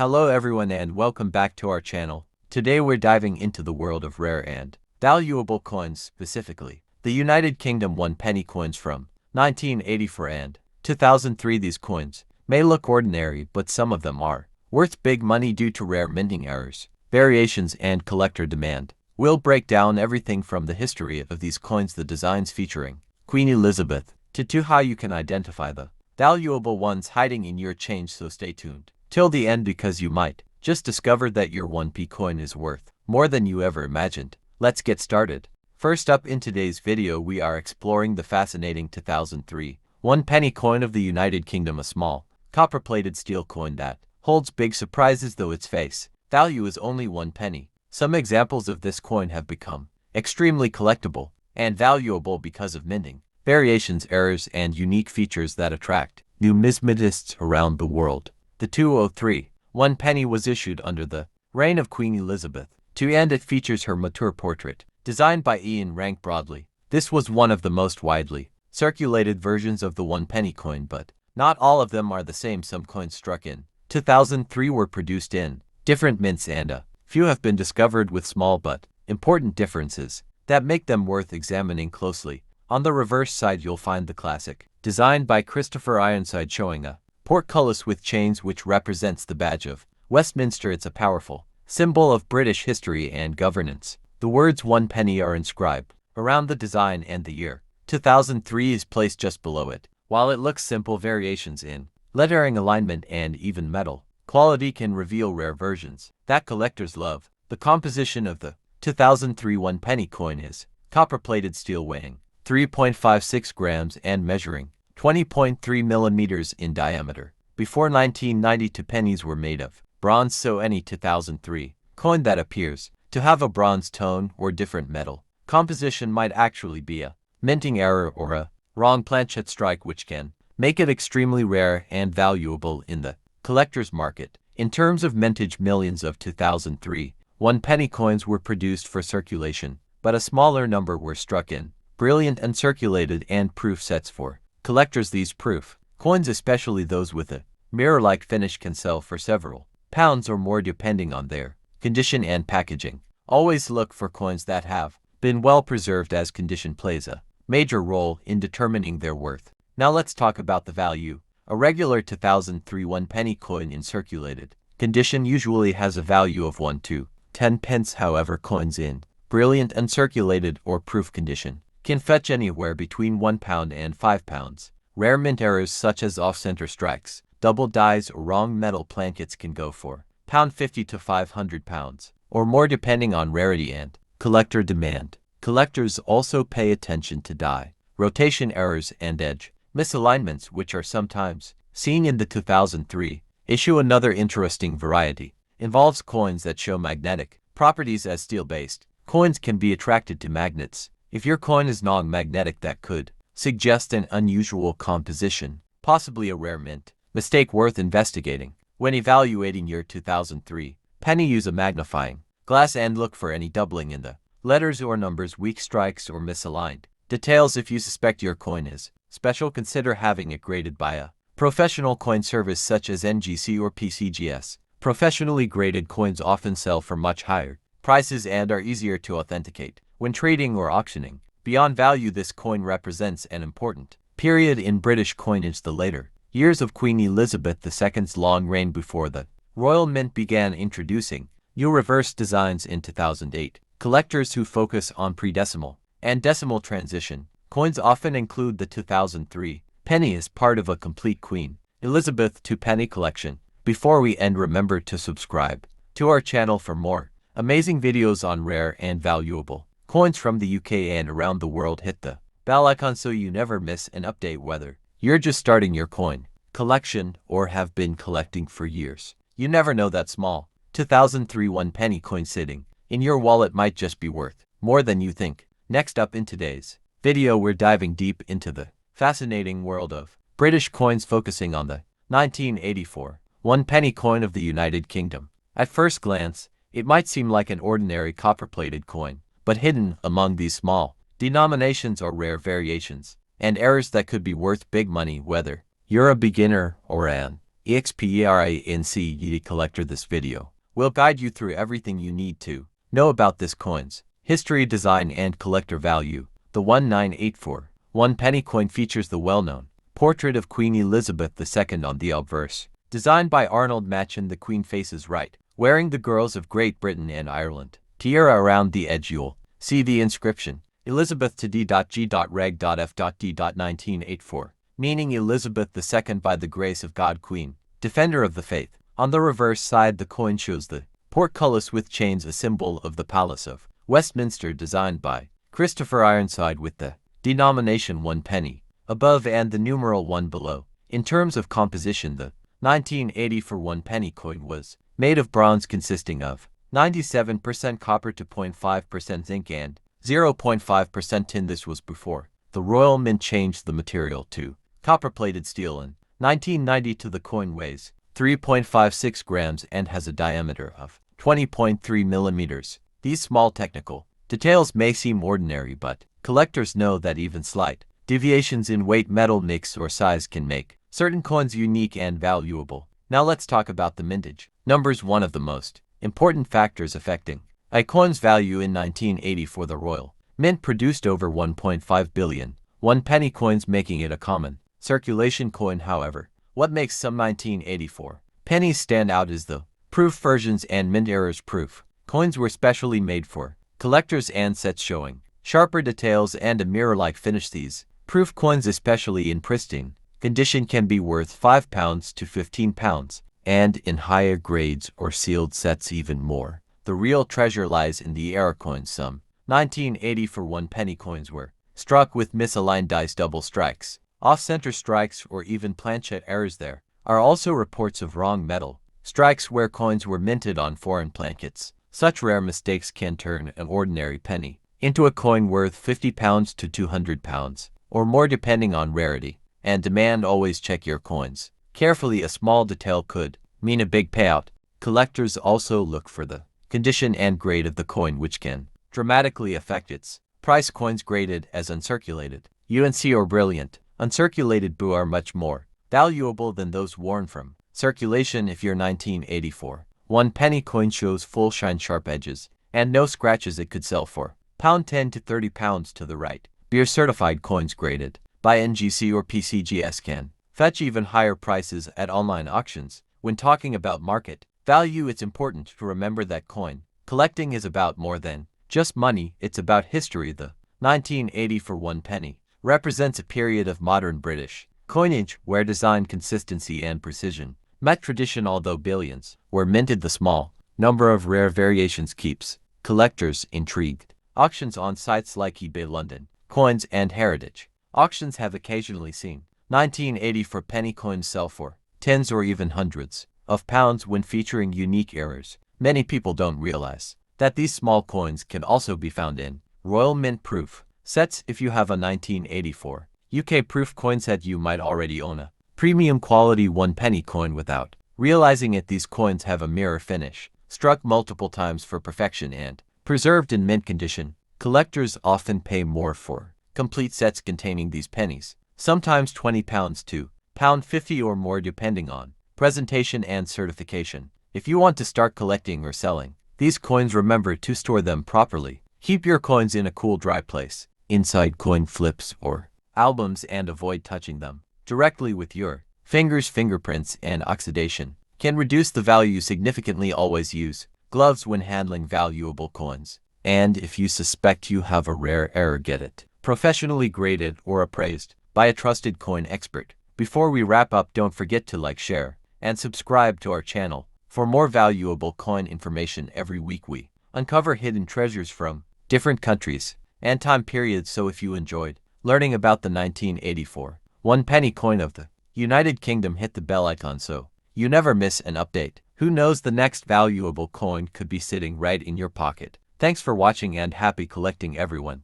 Hello everyone and welcome back to our channel. Today we're diving into the world of rare and valuable coins, specifically the United Kingdom 1 penny coins from 1984 and 2003. These coins may look ordinary, but some of them are worth big money due to rare minting errors, variations, and collector demand. We'll break down everything from the history of these coins, the designs featuring Queen Elizabeth, to how you can identify the valuable ones hiding in your change, so stay tuned till the end because you might just discover that your 1p coin is worth more than you ever imagined. Let's get started. First up, in today's video we are exploring the fascinating 2003 1 penny coin of the United Kingdom, a small copper-plated steel coin that holds big surprises. Though its face value is only 1 penny, some examples of this coin have become extremely collectible and valuable because of minting, variations, errors, and unique features that attract numismatists around the world. The 2003 1 penny was issued under the reign of Queen Elizabeth II, and it features her mature portrait, designed by Ian Rank Broadley. This was one of the most widely circulated versions of the 1 penny coin, but not all of them are the same. Some coins struck in 2003 were produced in different mints, and a few have been discovered with small but important differences that make them worth examining closely. On the reverse side you'll find the classic, designed by Christopher Ironside, showing a portcullis with chains, which represents the badge of Westminster. It's a powerful symbol of British history and governance. The words 1 penny are inscribed around the design, and the year 2003 is placed just below it. While it looks simple, variations in lettering, alignment, and even metal quality can reveal rare versions that collectors love. The composition of the 2003 1 penny coin is copper-plated steel, weighing 3.56 grams and measuring 20.3 millimeters in diameter. Before 1992, pennies were made of bronze, so any 2003 coin that appears to have a bronze tone or different metal composition might actually be a minting error or a wrong planchet strike, which can make it extremely rare and valuable in the collector's market. In terms of mintage, millions of 2003 1 penny coins were produced for circulation, but a smaller number were struck in brilliant uncirculated and proof sets for collectors. These proof coins, especially those with a mirror-like finish, can sell for several pounds or more depending on their condition and packaging. Always look for coins that have been well preserved, as condition plays a major role in determining their worth. Now let's talk about the value. A regular 2003 1 penny coin in circulated condition usually has a value of 1 to 10 pence. However, coins in brilliant uncirculated or proof condition can fetch anywhere between £1 and £5. Rare mint errors such as off-center strikes, double dies, or wrong metal plankets can go for £50 to £500 or more depending on rarity and collector demand. Collectors also pay attention to die rotation errors and edge misalignments, which are sometimes seen in the 2003 issue. Another interesting variety involves coins that show magnetic properties, as steel-based coins can be attracted to magnets. If your coin is non-magnetic, that could suggest an unusual composition, possibly a rare mint mistake worth investigating. When evaluating your 2003 penny, use a magnifying glass and look for any doubling in the letters or numbers, weak strikes, or misaligned details. If you suspect your coin is special, consider having it graded by a professional coin service such as NGC or PCGS. Professionally graded coins often sell for much higher prices and are easier to authenticate when trading or auctioning. Beyond value, this coin represents an important period in British coinage, the later years of Queen Elizabeth II's long reign before the Royal Mint began introducing new reverse designs in 2008. Collectors who focus on pre-decimal and decimal transition coins often include the 2003 penny as part of a complete Queen Elizabeth II penny collection. Before we end, remember to subscribe to our channel for more amazing videos on rare and valuable coins from the UK and around the world. Hit the bell icon so you never miss an update, whether you're just starting your coin collection or have been collecting for years. You never know, that small 2003 1 penny coin sitting in your wallet might just be worth more than you think. Next up, in today's video we're diving deep into the fascinating world of British coins, focusing on the 1984 1 penny coin of the United Kingdom. At first glance, it might seem like an ordinary copper-plated coin, but hidden among these small denominations are rare variations and errors that could be worth big money. Whether you're a beginner or an EXPERINC collector. This video will guide you through everything you need to know about this coin's history, design, and collector value. The 1984 1 penny coin features the well-known portrait of Queen Elizabeth II on the obverse. Designed by Arnold Machen, the Queen faces right, wearing the girls of Great Britain and Ireland tiara around the edge. You'll see the inscription, Elizabeth to D.G.Reg.F.D. 1984, meaning Elizabeth II by the grace of God, Queen, Defender of the Faith. On the reverse side, the coin shows the portcullis with chains, a symbol of the Palace of Westminster, designed by Christopher Ironside, with the denomination 1 penny above and the numeral 1 below. In terms of composition, the 1984 1 penny coin was made of bronze consisting of 97% copper to 0.5% zinc and 0.5% tin. This was before the Royal Mint changed the material to copper-plated steel in 1990. The coin weighs 3.56 grams and has a diameter of 20.3 millimeters. These small technical details may seem ordinary, but collectors know that even slight deviations in weight, metal mix, or size can make certain coins unique and valuable. Now let's talk about the mintage numbers, one of the most important factors affecting a coin's value. In 1984, the Royal Mint produced over 1.5 billion 1 penny coins, making it a common circulation coin. However, what makes some 1984 pennies stand out is the proof versions and mint errors. Proof coins were specially made for collectors and sets showing sharper details and a mirror-like finish. These proof coins, especially in pristine condition, can be worth £5 to £15, and in higher grades or sealed sets even more. The real treasure lies in the error coins. Some 1984 1 penny coins were struck with misaligned dice, double strikes, off-center strikes, or even planchette errors. There are also reports of wrong metal strikes where coins were minted on foreign blankets. Such rare mistakes can turn an ordinary penny into a coin worth £50 to £200 or more, depending on rarity and demand. Always check your coins carefully. A small detail could mean a big payout. Collectors also look for the condition and grade of the coin, which can dramatically affect its price. Coins graded as uncirculated, UNC, or brilliant uncirculated BU are much more valuable than those worn from circulation. If your 1984 1 penny coin shows full shine, sharp edges, and no scratches, it could sell for £10 to £30 to the right. Beer certified coins graded by NGC or PCGS can fetch even higher prices at online auctions. When talking about market value, it's important to remember that coin collecting is about more than just money. It's about history. The 1984 1 penny represents a period of modern British coinage where design, consistency, and precision met tradition. Although billions were minted, the small number of rare variations keeps collectors intrigued. Auctions on sites like eBay, London Coins, and Heritage Auctions have occasionally seen 1984 penny coins sell for tens or even hundreds of pounds when featuring unique errors. Many people don't realize that these small coins can also be found in Royal Mint proof sets. If you have a 1984 UK proof coin set, you might already own a premium quality 1 penny coin without realizing it. These coins have a mirror finish, struck multiple times for perfection, and preserved in mint condition. Collectors often pay more for complete sets containing these pennies, sometimes £20 to £50 or more, depending on presentation and certification. If you want to start collecting or selling these coins, remember to store them properly. Keep your coins in a cool, dry place inside coin flips or albums, and avoid touching them directly with your fingers. Fingerprints and oxidation can reduce the value significantly. Always use gloves when handling valuable coins. And if you suspect you have a rare error, get it professionally graded or appraised by a trusted coin expert. Before we wrap up, don't forget to like, share, and subscribe to our channel for more valuable coin information. Every week we uncover hidden treasures from different countries and time periods. So if you enjoyed learning about the 1984 1 penny coin of the United Kingdom, hit the bell icon so you never miss an update. Who knows, the next valuable coin could be sitting right in your pocket. Thanks for watching and happy collecting, everyone.